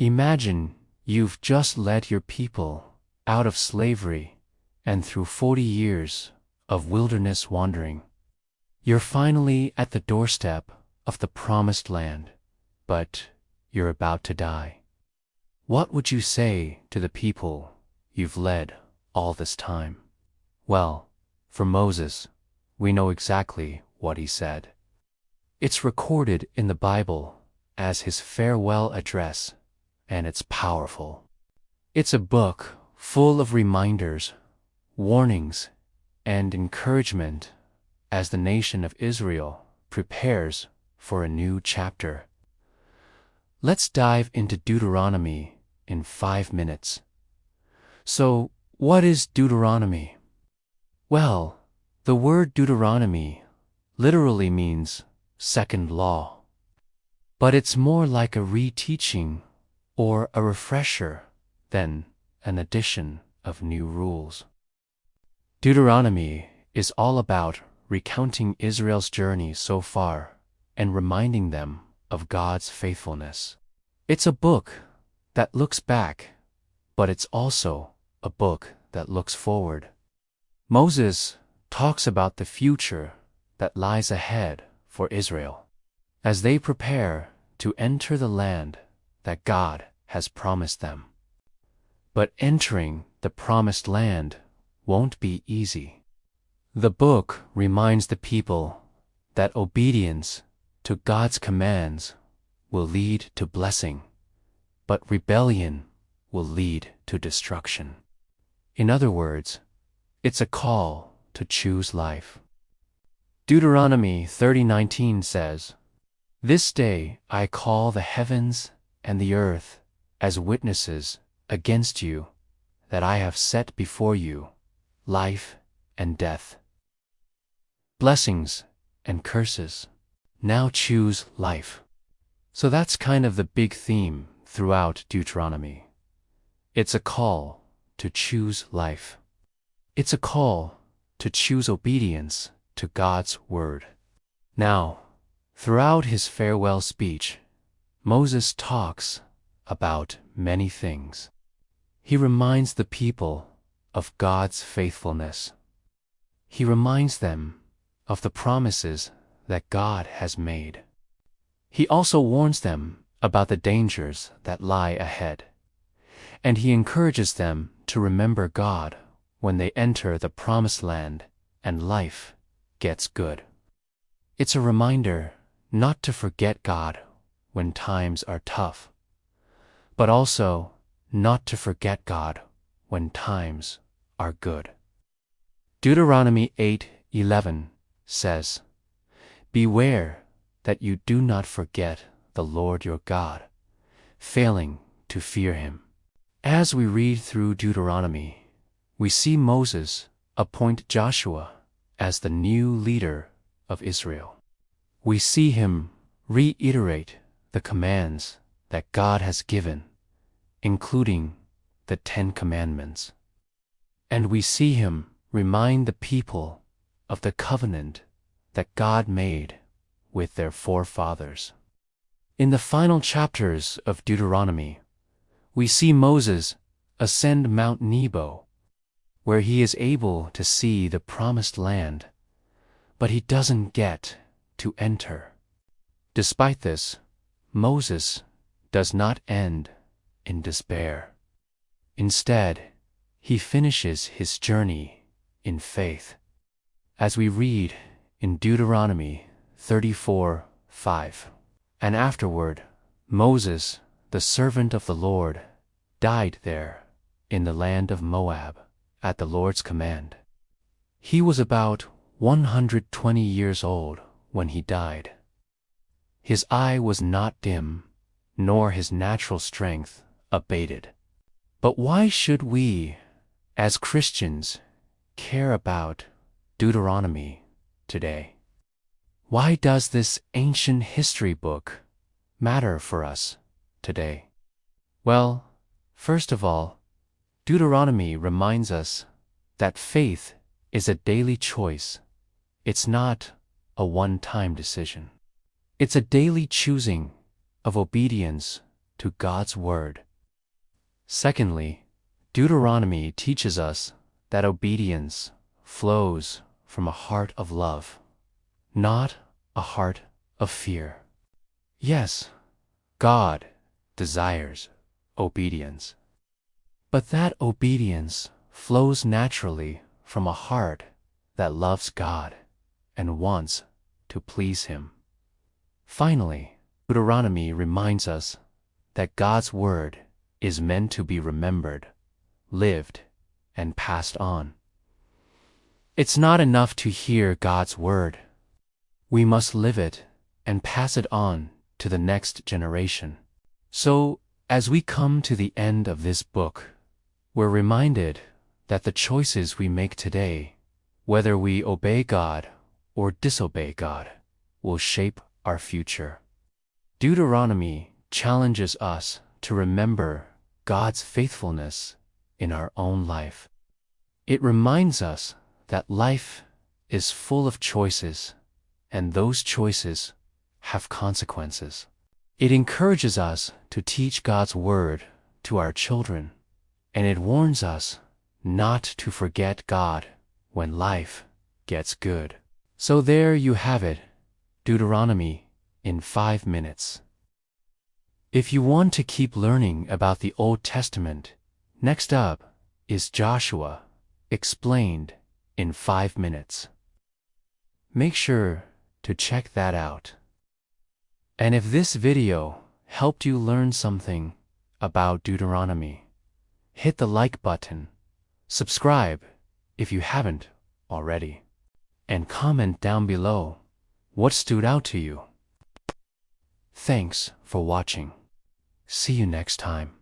Imagine you've just led your people out of slavery and through 40 years of wilderness wandering. You're finally at the doorstep of the promised land, but you're about to die. What would you say to the people you've led all this time? Well, for Moses, we know exactly what he said. It's recorded in the Bible as his farewell address, and it's powerful. It's a book full of reminders, warnings, and encouragement as the nation of Israel prepares for a new chapter. Let's dive into Deuteronomy in 5 minutes. So, what is Deuteronomy? Well, the word Deuteronomy literally means second law. But it's more like a reteaching or a refresher than an addition of new rules. Deuteronomy is all about recounting Israel's journey so far and reminding them of God's faithfulness. It's a book that looks back, but it's also a book that looks forward. Moses talks about the future that lies ahead for Israel as they prepare to enter the land that God has promised them. But entering the promised land won't be easy. The book reminds the people that obedience to God's commands will lead to blessing, but rebellion will lead to destruction. In other words, it's a call to choose life. Deuteronomy 30:19 says, "This day I call the heavens and the earth as witnesses against you, that I have set before you life and death, blessings and curses. Now choose life." So that's kind of the big theme throughout Deuteronomy. It's a call to choose life. It's a call to choose obedience to God's word. Now, throughout his farewell speech, Moses talks about many things. He reminds the people of God's faithfulness. He reminds them of the promises that God has made. He also warns them about the dangers that lie ahead. And he encourages them to remember God when they enter the promised land and life gets good. It's a reminder not to forget God when times are tough, but also not to forget God when times are good. Deuteronomy 8:11 says, "Beware that you do not forget the Lord your God, failing to fear him." As we read through Deuteronomy, we see Moses appoint Joshua as the new leader of Israel. We see him reiterate the commands that God has given, including the 10 Commandments. And we see him remind the people of the covenant that God made with their forefathers. In the final chapters of Deuteronomy, we see Moses ascend Mount Nebo, where he is able to see the promised land, but he doesn't get to enter. Despite this, Moses does not end in despair. Instead, he finishes his journey in faith. As we read in Deuteronomy 34:5, "And afterward, Moses, the servant of the Lord, died there in the land of Moab at the Lord's command. He was about 120 years old when he died. His eye was not dim, nor his natural strength abated." But why should we, as Christians, care about Deuteronomy today? Why does this ancient history book matter for us today? Well, first of all, Deuteronomy reminds us that faith is a daily choice. It's not a one-time decision. It's a daily choosing of obedience to God's word. Secondly, Deuteronomy teaches us that obedience flows from a heart of love, not a heart of fear. Yes, God desires obedience, but that obedience flows naturally from a heart that loves God and wants to please Him. Finally, Deuteronomy reminds us that God's word is meant to be remembered, lived, and passed on. It's not enough to hear God's word. We must live it and pass it on to the next generation. So, as we come to the end of this book, we're reminded that the choices we make today, whether we obey God or disobey God, will shape our future. Deuteronomy challenges us to remember God's faithfulness in our own life. It reminds us that life is full of choices, and those choices have consequences. It encourages us to teach God's word to our children, and it warns us not to forget God when life gets good. So there you have it, Deuteronomy in 5 minutes. If you want to keep learning about the Old Testament, next up is Joshua, explained in 5 minutes. Make sure to check that out. And if this video helped you learn something about Deuteronomy, hit the like button, subscribe if you haven't already, and comment down below what stood out to you. Thanks for watching. See you next time.